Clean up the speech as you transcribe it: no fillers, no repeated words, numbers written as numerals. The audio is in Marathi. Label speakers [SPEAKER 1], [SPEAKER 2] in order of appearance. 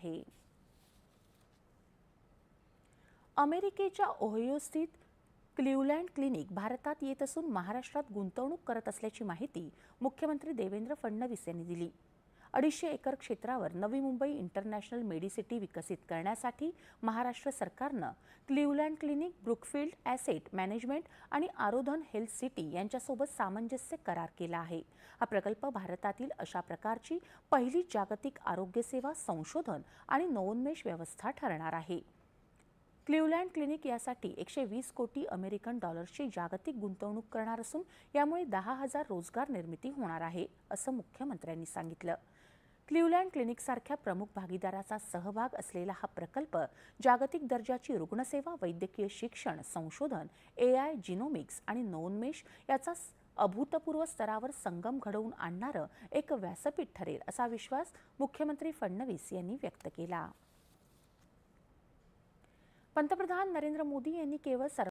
[SPEAKER 1] आहे। अमेरिकेच्या ओहियो स्थित क्लिव्हलँड क्लिनिक भारतात येत असून महाराष्ट्रात गुंतवणूक करत असल्याची माहिती मुख्यमंत्री देवेंद्र फडणवीस यांनी दिली। 250 एकर क्षेत्रावर नवी मुंबई इंटरनॅशनल मेडिसिटी विकसित करण्यासाठी महाराष्ट्र सरकारनं क्लिव्हलँड क्लिनिक, ब्रुकफिल्ड ॲसेट मॅनेजमेंट आणि आरोधन हेल्थ सिटी यांच्यासोबत सामंजस्य करार केला आहे। हा प्रकल्प भारतातील अशा प्रकारची पहिली जागतिक आरोग्य सेवा संशोधन आणि नवोन्मेष व्यवस्था ठरणार आहे। क्लिव्हलँड क्लिनिक यासाठी 120 कोटी अमेरिकन डॉलर्सची जागतिक गुंतवणूक करणार असून यामुळे 10,000 रोजगार निर्मिती होणार आहे, असं मुख्यमंत्र्यांनी सांगितलं। क्लिव्हलँड क्लिनिकसारख्या प्रमुख भागीदाराचा सहभाग असलेला हा प्रकल्प जागतिक दर्जाची रुग्णसेवा, वैद्यकीय शिक्षण, संशोधन, AI, जिनोमिक्स आणि नवोन्मेष याचा अभूतपूर्व स्तरावर संगम घडवून आणणारं एक व्यासपीठ ठरेल, असा विश्वास मुख्यमंत्री फडणवीस यांनी व्यक्त केला। पंतप्रधान नरेंद्र मोदी यांनी केवळ